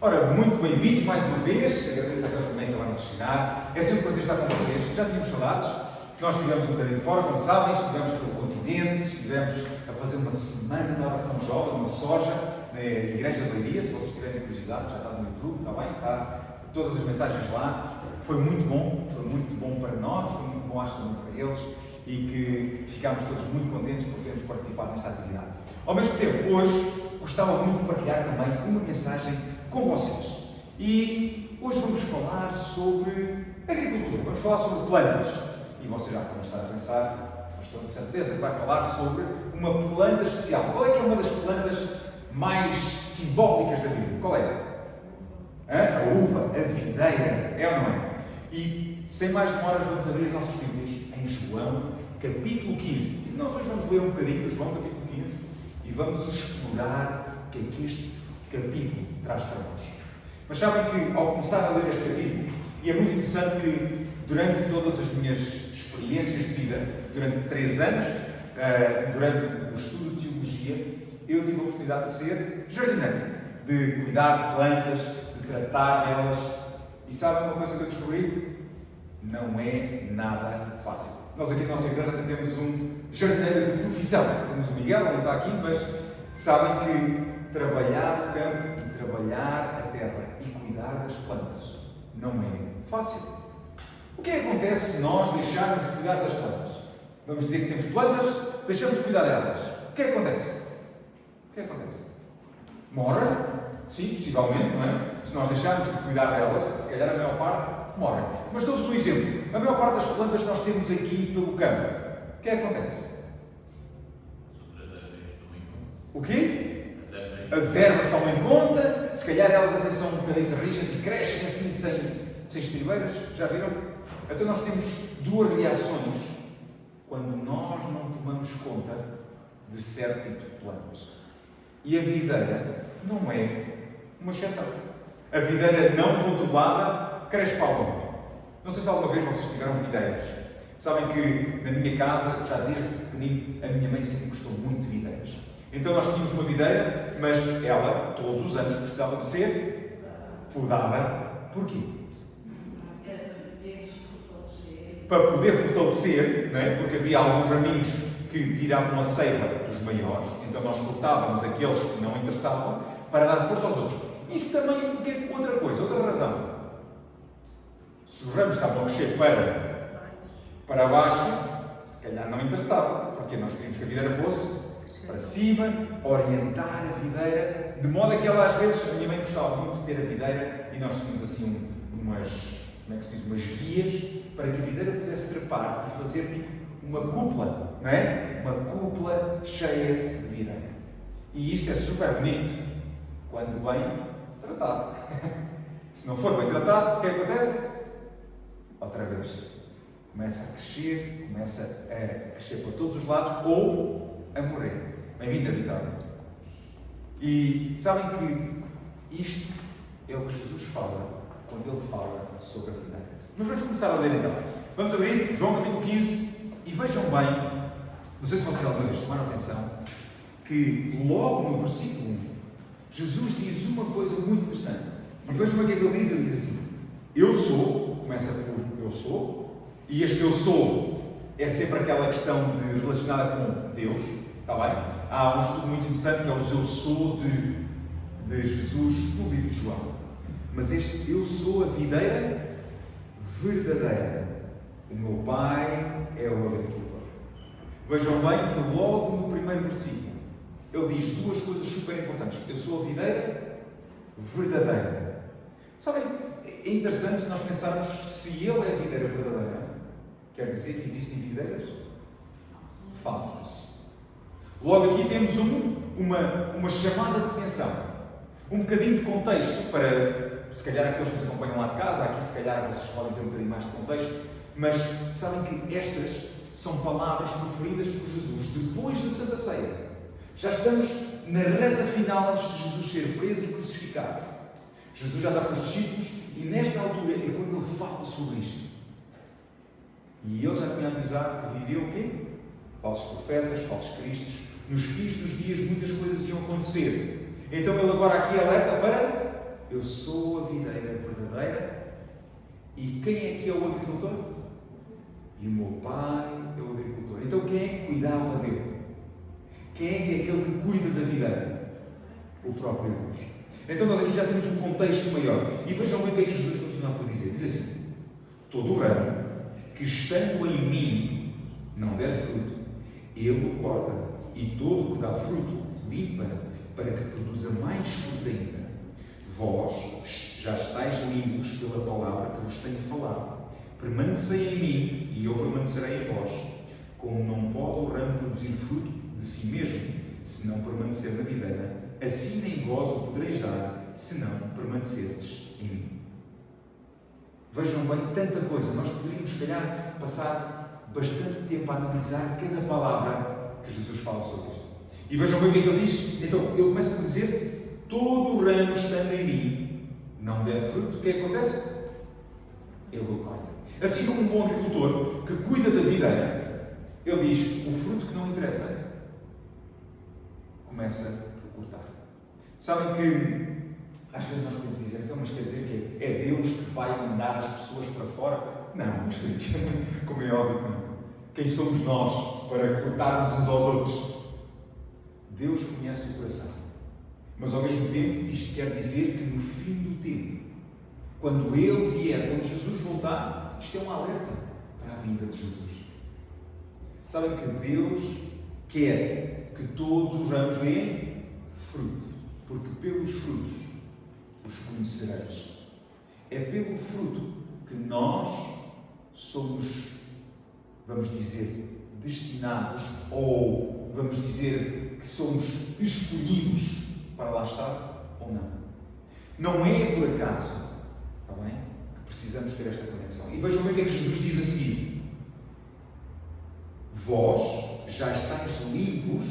Ora, muito bem-vindos mais uma vez. Agradeço àqueles também que acabaram de chegar. É sempre um prazer estar com vocês. Já tínhamos saudades. Nós estivemos um bocadinho fora, como sabem, estivemos pelo continente, estivemos a fazer uma semana de oração jovem, uma soja, na Igreja de Leiria. Se vocês tiverem curiosidade, já está no YouTube, está bem? Está todas as mensagens lá. Foi muito bom para nós, foi muito bom, acho também para eles, e que ficámos todos muito contentes por termos participado nesta atividade. Ao mesmo tempo, hoje, gostava muito de partilhar também uma mensagem com vocês. E hoje vamos falar sobre agricultura, vamos falar sobre plantas. E vocês já podem estar a pensar, mas estou de certeza que vai falar sobre uma planta especial. Qual é que é uma das plantas mais simbólicas da Bíblia? Qual é? A uva, a videira, é ou não é? E sem mais demoras vamos abrir as nossas Bíblias em João, capítulo 15. E nós hoje vamos ler um bocadinho de João, capítulo 15, e vamos explorar o que é que este capítulo traz para nós. Mas sabem que, ao começar a ler este capítulo, e é muito interessante que, durante todas as minhas experiências de vida, durante 3 anos, durante o estudo de teologia, eu tive a oportunidade de ser jardineiro, de cuidar de plantas, de tratar delas. E sabem uma coisa que eu descobri? Não é nada fácil. Nós aqui na nossa igreja até temos um jardineiro de profissão. Temos o Miguel, não está aqui, mas sabem que trabalhar o campo e trabalhar a terra e cuidar das plantas não é fácil. O que é que acontece se nós deixarmos de cuidar das plantas? Vamos dizer que temos plantas, deixamos de cuidar delas. O que é que acontece? O que é que acontece? Morrem? Sim, possivelmente, não é? Se nós deixarmos de cuidar delas, se calhar a maior parte morrem. Mas dou-vos um exemplo. A maior parte das plantas que nós temos aqui pelo campo. O que é que acontece? O quê? As ervas tomam em conta, se calhar elas até são um bocadinho rijas e crescem assim sem estribeiras. Já viram? Então nós temos 2 reações quando nós não tomamos conta de certo tipo de plantas. E a videira não é uma exceção. A videira não controlada cresce para o longe. Não sei se alguma vez vocês tiveram videiras. Sabem que na minha casa, já desde pequenino, a minha mãe sempre gostou muito de videiras. Então nós tínhamos uma videira, mas ela, todos os anos, precisava de ser podada. Porquê? Para poder fortalecer, não é? Porque havia alguns raminhos que tiravam a seiva dos maiores, então nós cortávamos aqueles que não interessavam para dar força aos outros. Isso também, outra coisa, outra razão. Se os ramos estavam a crescer para baixo, se calhar não interessava, porque nós queríamos que a videira fosse para cima, orientar a videira, de modo a que ela, às vezes, a minha mãe gostava muito de ter a videira e nós tínhamos assim umas guias para que a videira pudesse trepar e fazer tipo uma cúpula, não é? Uma cúpula cheia de videira. E isto é super bonito quando bem tratado. Se não for bem tratado, o que acontece? Outra vez. Começa a crescer para todos os lados ou a morrer. Bem-vindo, Vitória. E sabem que isto é o que Jesus fala quando ele fala sobre a videira. Mas vamos começar a ler então. Vamos abrir João capítulo 15 e vejam bem, não sei se vocês alguma vez tomaram atenção, que logo no versículo 1, Jesus diz uma coisa muito interessante. E vejam o que é que ele diz. Ele diz assim: eu sou, começa por eu sou, e este eu sou é sempre aquela questão relacionada com Deus, está bem? Há um estudo muito interessante que é o eu sou de Jesus no livro de João. Mas este eu sou a videira verdadeira. O meu pai é o agricultor. Vejam bem que logo no primeiro versículo ele diz 2 coisas super importantes. Eu sou a videira verdadeira. Sabem, é interessante se nós pensarmos se ele é a videira verdadeira, quer dizer que existem videiras falsas. Logo aqui temos uma chamada de atenção. Um bocadinho de contexto para, se calhar, aqueles que nos acompanham lá de casa, aqui se calhar vocês podem ter um bocadinho mais de contexto, mas sabem que estas são palavras proferidas por Jesus depois da Santa Ceia. Já estamos na reta final antes de Jesus ser preso e crucificado. Jesus já está com os discípulos e nesta altura é quando ele fala sobre isto. E ele já tinha avisado que viria o quê? Falsos profetas, falsos cristos. Nos fins dos dias muitas coisas iam acontecer. Então ele agora aqui alerta para eu sou a videira verdadeira e quem é que é o agricultor? E o meu pai é o agricultor. Então quem é que cuidava dele? Quem é que é aquele que cuida da videira? O próprio Deus. Então nós aqui já temos um contexto maior. E vejam bem o que é que Jesus continua por dizer. Diz assim: todo o ramo que estando em mim não der fruto, ele o corta, e todo o que dá fruto limpa, para que produza mais fruto ainda. Vós já estáis limpos pela palavra que vos tenho falado. Permanecei em mim, e eu permanecerei em vós. Como não pode o ramo produzir fruto de si mesmo, se não permanecer na videira, assim nem vós o podereis dar, se não permanecerdes em mim. Vejam bem, tanta coisa. Nós poderíamos, se calhar, passar bastante tempo a analisar cada palavra que Jesus fala sobre isto. E vejam bem o que é que ele diz. Então, ele começa por dizer: todo o ramo estando em mim não der fruto, o que é que acontece? Ele o corta. Assim como um bom agricultor que cuida da videira, ele diz: o fruto que não interessa, começa por cortar. Sabem que às vezes nós podemos dizer: então, mas quer dizer que é Deus que vai mandar as pessoas para fora? Não, mas como é óbvio que não. Quem somos nós para cortarmos uns aos outros? Deus conhece o coração. Mas ao mesmo tempo, isto quer dizer que no fim do tempo, quando Ele vier, quando Jesus voltar, isto é um alerta para a vinda de Jesus. Sabem que Deus quer que todos os ramos deem fruto, porque pelos frutos os conhecereis. É pelo fruto que nós somos, vamos dizer, destinados, ou vamos dizer que somos escolhidos para lá estar ou não. Não é por acaso, está bem, que precisamos ter esta conexão. E vejam bem o que é que Jesus diz a seguir: vós já estáis limpos.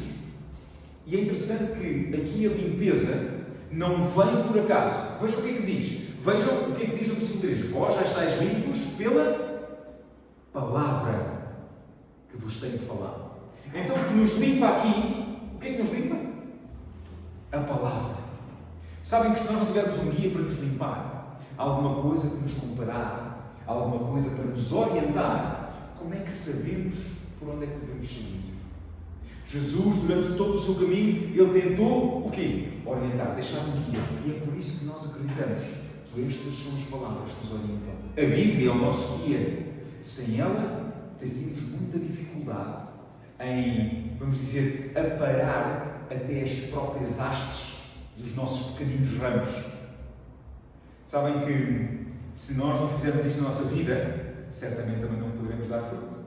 E é interessante que aqui a limpeza não vem por acaso. Vejam o que é que diz. Vejam o que é que diz no versículo 3. Vós já estáis limpos pela palavra que vos tenho falado. Então o que nos limpa aqui, o que é que nos limpa? A palavra. Sabem que se nós não tivermos um guia para nos limpar, alguma coisa que nos comparar, alguma coisa para nos orientar, como é que sabemos por onde é que devemos seguir? Jesus, durante todo o seu caminho, ele tentou o quê? Orientar, deixar um guia. E é por isso que nós acreditamos que estas são as palavras que nos orientam. A Bíblia é o nosso guia. Sem ela, teríamos muita dificuldade em, vamos dizer, aparar até as próprias hastes dos nossos pequeninos ramos. Sabem que se nós não fizermos isto na nossa vida, certamente também não poderemos dar fruto.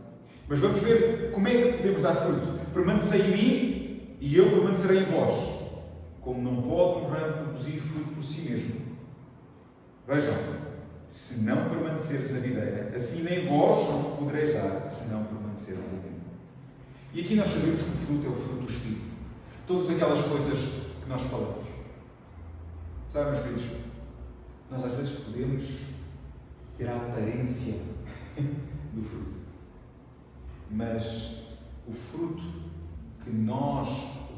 Mas vamos ver como é que podemos dar fruto. Permanecei em mim e eu permanecerei em vós. Como não pode um ramo produzir fruto por si mesmo. Vejam, se não permaneceres na videira, assim nem vós não podereis dar, se não permaneceres em mim. E aqui nós sabemos que o fruto é o fruto do Espírito. Todas aquelas coisas que nós falamos. Sabem, meus queridos, nós às vezes podemos ter a aparência do fruto. Mas o fruto que nós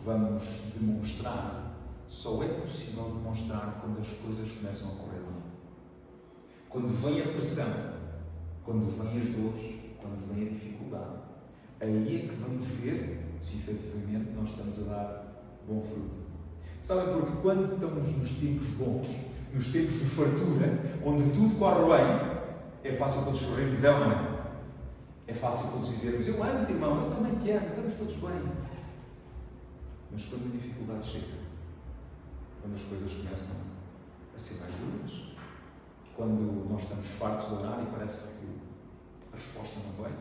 vamos demonstrar só é possível demonstrar quando as coisas começam a correr bem. Quando vem a pressão, quando vem as dores, quando vem a dificuldade, aí é que vamos ver se efetivamente nós estamos a dar bom fruto. Sabem, porque quando estamos nos tempos bons, nos tempos de fartura, onde tudo corre bem, é fácil todos sorrirmos, é ou não é? É fácil todos dizermos: eu amo-te, irmão, eu também te amo, estamos todos bem. Mas quando a dificuldade chega, quando as coisas começam a ser mais duras, quando nós estamos fartos de orar e parece que a resposta não vem,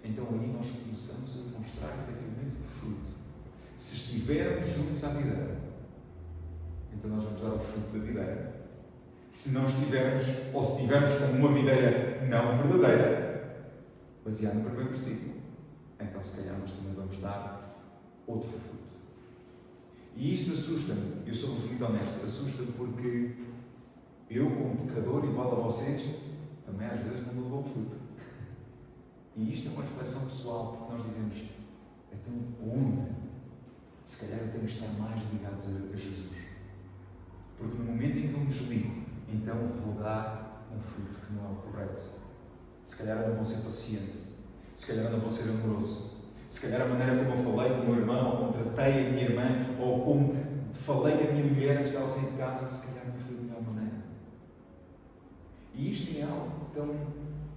então aí nós começamos a demonstrar efetivamente o fruto. Se estivermos juntos à videira, então nós vamos dar o fruto da videira. Se não estivermos, ou se estivermos como uma videira não verdadeira, baseado no primeiro versículo, então se calhar nós também vamos dar outro fruto. E isto assusta-me, eu sou muito honesto, assusta-me porque eu, como pecador igual a vocês, também às vezes não dou bom fruto. E isto é uma reflexão pessoal, porque nós dizemos: então onde? Se calhar temos de estar mais ligados a Jesus. Porque no me desligo, então vou dar um fruto que não é o correto. Se calhar eu não vou ser paciente, se calhar eu não vou ser amoroso, se calhar a maneira como eu falei com o meu irmão, ou como tratei a minha irmã, ou como falei com a minha mulher antes dela sair de casa, se calhar não foi da melhor maneira. E isto é algo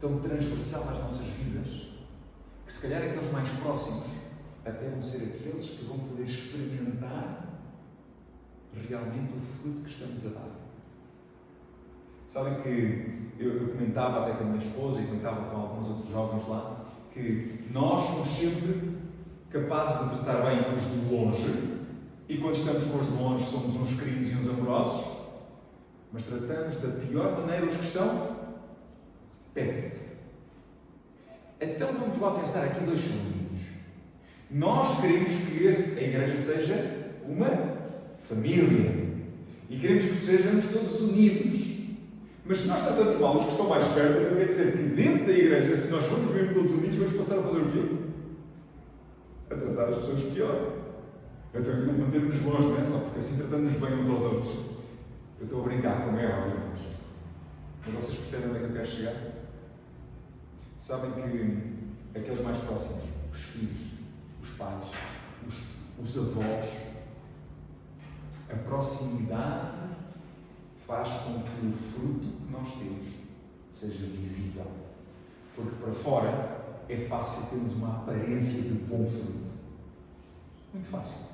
tão transversal às nossas vidas, que se calhar aqueles mais próximos até vão ser aqueles que vão poder experimentar realmente o fruto que estamos a dar. Sabem que eu comentava até com a minha esposa e comentava com alguns outros jovens lá, que nós somos sempre capazes de tratar bem os de longe, e quando estamos com os de longe somos uns queridos e uns amorosos, mas tratamos da pior maneira os que estão perto. Então vamos lá pensar aqui dois segundinhos. Nós queremos que a igreja seja uma família e queremos que sejamos todos unidos. Mas se nós tratamos mal os que estão mais perto, então quer dizer que dentro da igreja, se nós formos mesmo todos unidos, vamos passar a fazer o quê? A tratar as pessoas pior. Então manter-nos longe, não é? Só porque assim tratamos bem uns aos outros. Eu estou a brincar, como é óbvio, mas vocês percebem onde é que eu quero chegar? Sabem que aqueles mais próximos, os filhos, os pais, os avós, a proximidade faz com que o fruto que nós temos seja visível. Porque para fora é fácil termos uma aparência de bom fruto. Muito fácil.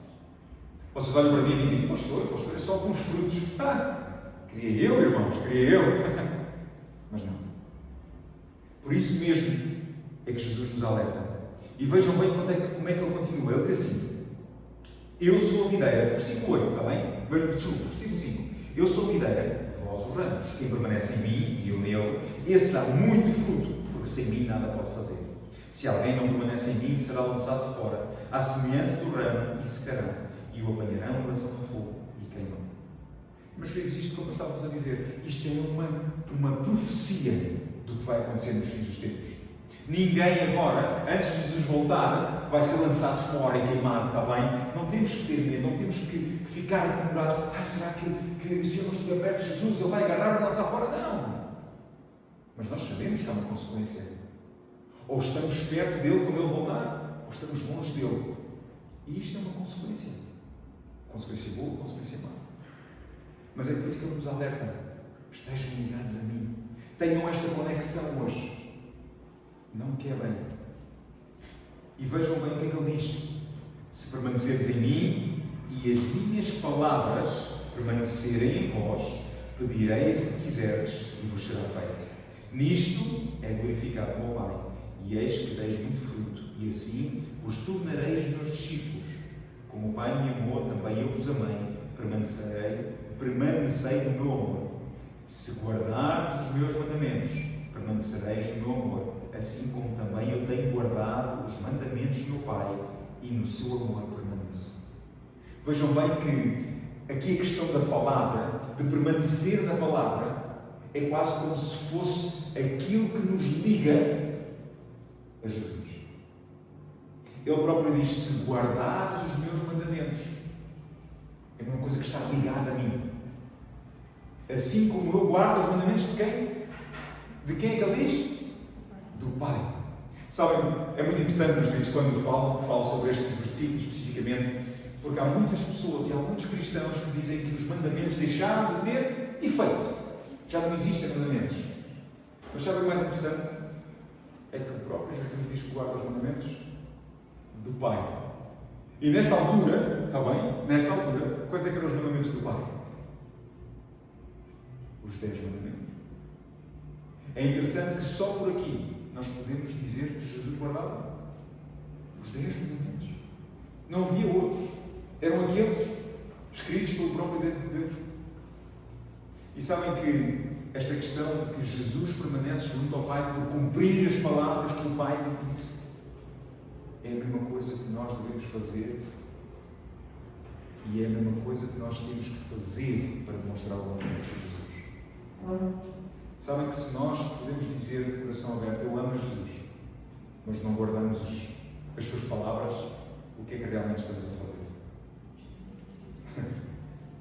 Vocês olham para mim e dizem, pastor, é só bons frutos. Queria eu, irmãos, queria eu. Mas não. Por isso mesmo é que Jesus nos alerta. E vejam bem como é que ele continua. Ele diz assim, eu sou a videira, versículo 8, está bem? Versículo 5. Eu sou a videira, vós os ramos. Quem permanece em mim e eu nele, esse dá muito fruto, porque sem mim nada pode fazer. Se alguém não permanece em mim, será lançado fora, à semelhança do ramo, e secarão, e o apanharão e lançam no fogo, e queimam. Mas que existe, como estávamos a dizer, isto é uma profecia do que vai acontecer nos fins dos tempos. Ninguém agora, antes de Jesus voltar, vai ser lançado fora e queimado, está bem? Não temos que ter medo, não temos que ficar atemorizados. Será que se eu não estiver perto de Jesus, ele vai agarrar e lançar fora? Não. Mas nós sabemos que há uma consequência. Ou estamos perto dele quando ele voltar, ou estamos longe dele. E isto é uma consequência. Consequência boa, consequência má. Mas é por isso que ele nos alerta. Estejam ligados a mim. Tenham esta conexão hoje. Não quebrem. E vejam bem o que é que ele diz. Se permaneceres em mim e as minhas palavras permanecerem em vós, pedireis o que quiserdes e vos será feito. Nisto é glorificado o meu Pai, e eis que deis muito fruto, e assim vos tornareis meus discípulos. Como o Pai me amou, também eu vos amei, permanecei no meu amor. Se guardardes os meus mandamentos, permanecereis no meu amor, assim como também eu tenho guardado os mandamentos do meu Pai, e no seu amor permaneço. Vejam bem que aqui a questão da palavra, de permanecer na palavra, é quase como se fosse aquilo que nos liga a Jesus. Ele próprio diz, se guardares os meus mandamentos, é uma coisa que está ligada a mim. Assim como eu guardo os mandamentos de quem? De quem é que ele diz? Do Pai. Sabem, é muito interessante nos vídeos quando falo sobre este versículo especificamente, porque há muitas pessoas e há muitos cristãos que dizem que os mandamentos deixaram de ter efeito. Já não existem mandamentos. Mas sabem o mais interessante? É que o próprio Jesus diz que guarda os mandamentos do Pai. E nesta altura, está bem? Nesta altura, quais é que eram os mandamentos do Pai? Os 10 mandamentos. É interessante que só por aqui nós podemos dizer que Jesus guardava os 10 mandamentos. Não havia outros. Eram aqueles escritos pelo próprio dedo de Deus. E sabem que esta questão de que Jesus permanece junto ao Pai por cumprir as palavras que o Pai lhe disse é a mesma coisa que nós devemos fazer e é a mesma coisa que nós temos que fazer para demonstrar o amor de Jesus. Sabem que se nós podemos dizer de coração aberto, eu amo Jesus, mas não guardamos as suas palavras, o que é que realmente estamos a fazer?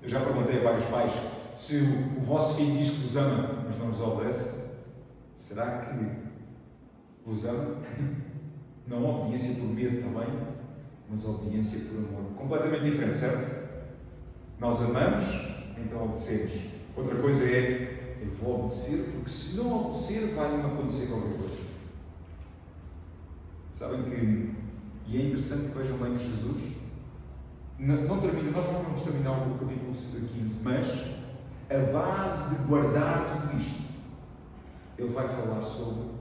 Eu já perguntei a vários pais Se o vosso filho diz que vos ama, mas não vos obedece, será que vos ama? Não obediência por medo também, mas obediência por amor. Completamente diferente, certo? Nós amamos, então obedecemos. Outra coisa é, eu vou obedecer, porque se não obedecer, vai-me acontecer qualquer coisa. Sabem que, e é interessante que vejam bem que Jesus não termina, nós não vamos terminar o capítulo 15, mas a base de guardar tudo isto, ele vai falar sobre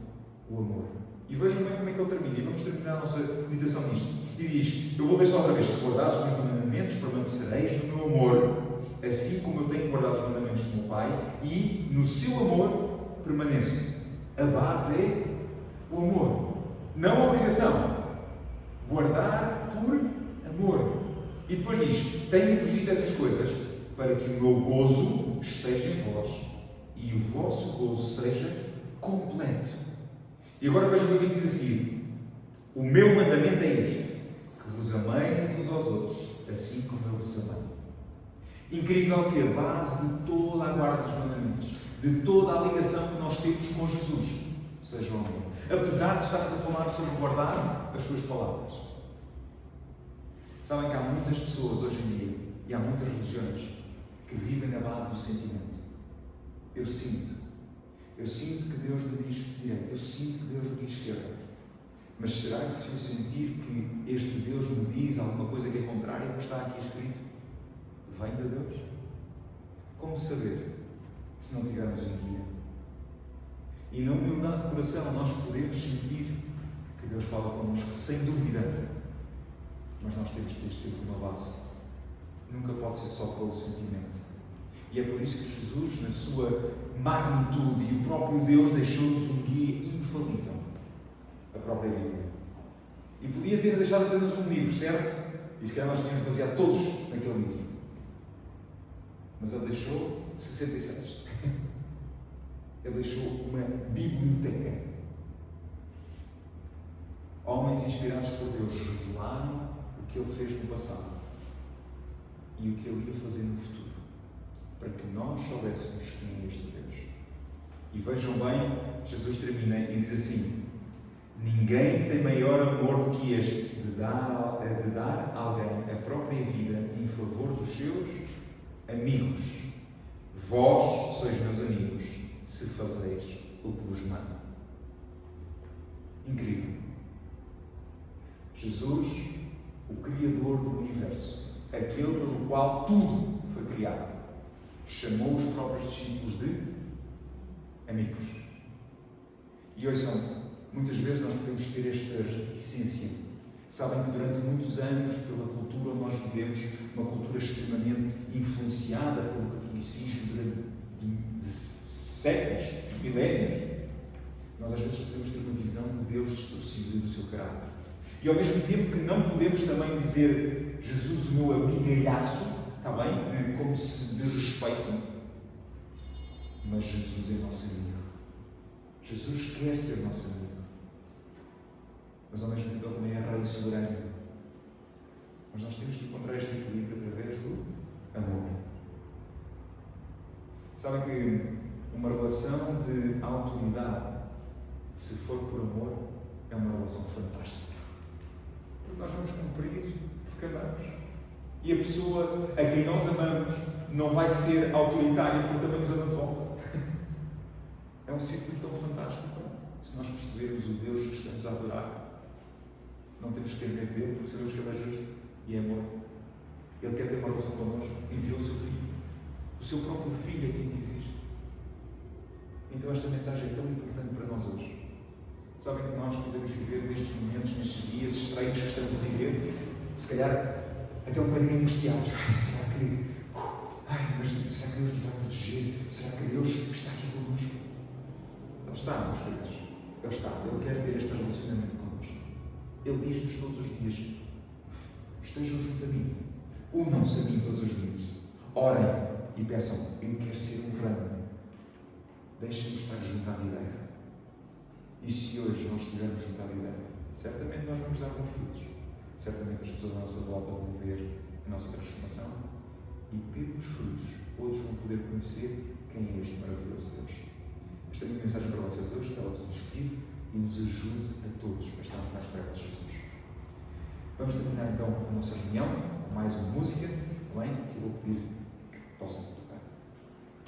o amor. E vejam bem como é que ele termina, e vamos terminar a nossa meditação nisto. E diz, eu vou deixar outra vez, se guardares os meus mandamentos, permanecereis no meu amor, assim como eu tenho guardado os mandamentos do meu Pai, e no seu amor permaneço. A base é o amor, não a obrigação. Guardar por amor. E depois diz, tenho-vos dito essas coisas, para que o meu gozo esteja em vós, e o vosso gozo seja completo. E agora vejam o que diz a seguir. O meu mandamento é este, que vos ameis uns aos outros, assim como eu vos amei. Incrível que a base de toda a guarda dos mandamentos, de toda a ligação que nós temos com Jesus, seja o amor. Apesar de estarmos a falar sobre guardar as suas palavras. Sabem que há muitas pessoas hoje em dia, e há muitas religiões, que vivem na base do sentimento. Eu sinto que Deus me diz direito, eu sinto que Deus me diz esquerda. Mas será que se eu sentir que este Deus me diz alguma coisa que é contrária ao que está aqui escrito, vem de Deus? Como saber se não tivermos um guia? E na humildade de coração nós podemos sentir que Deus fala connosco, sem dúvida. Mas nós temos de ter sempre uma base. Nunca pode ser só pelo sentimento. E é por isso que Jesus, na sua magnitude, e o próprio Deus deixou-nos um guia infalível. A própria Bíblia. E podia ter deixado apenas um livro, certo? E se calhar nós tínhamos baseado todos naquele livro. Mas ele deixou 66. Ele deixou uma biblioteca. Homens inspirados por Deus revelaram o que ele fez no passado e o que ele ia fazer no futuro, para que nós soubéssemos quem é este Deus. E vejam bem, Jesus termina e diz assim: ninguém tem maior amor do que este, de dar a alguém a própria vida em favor dos seus amigos. Vós sois meus amigos, se fazeis o que vos mando. Incrível. Jesus, o Criador do universo, aquele pelo qual tudo foi criado, chamou os próprios discípulos de amigos. E ouçam, muitas vezes nós podemos ter esta reticência. Sabem que durante muitos anos, pela cultura onde nós vivemos, uma cultura extremamente influenciada pelo catolicismo durante séculos, milénios, nós às vezes podemos ter uma visão de Deus distorcida do seu caráter. E ao mesmo tempo que não podemos também dizer Jesus o meu amigalhaço, está bem? Como se de respeito, mas Jesus é nosso amigo. Jesus quer ser nosso amigo. Mas ao mesmo tempo ele também é Rei soberano. Mas nós temos que encontrar este equilíbrio através do amor. Sabem que uma relação de autoridade, se for por amor, é uma relação fantástica. Porque nós vamos cumprir porque amamos. E a pessoa a quem nós amamos não vai ser autoritária porque também nos ama de volta. É um ciclo tão fantástico. Se nós percebermos o Deus que estamos a adorar, não temos que ter medo dele, porque sabemos que ele é justo e é amor. Ele quer ter uma relação connosco, enviou o seu Filho. O seu próprio Filho é quem diz isto. Então esta mensagem é tão importante para nós hoje. Sabem que nós podemos viver nestes momentos, nestes dias estranhos que estamos a viver, se calhar até um bocadinho angustiados. Será que Deus nos vai proteger? Será que Deus está aqui connosco? Ele está, meus queridos. Ele está. Ele quer ter este relacionamento connosco. Ele diz-nos todos os dias: estejam junto a mim. Unam-se a mim todos os dias. Orem e peçam: eu quero ser um ramo. Deixem-me estar junto à videira. E se hoje nós estivermos junto à videira, certamente nós vamos dar bons frutos. Certamente as pessoas à nossa volta vão ver a nossa transformação. E pelos frutos outros vão poder conhecer quem é este maravilhoso Deus. Esta é a minha mensagem para vocês hoje, que ela vos inspire e nos ajude a todos a estarmos mais perto de Jesus. Vamos terminar então a nossa reunião com mais uma música, que eu vou pedir que possam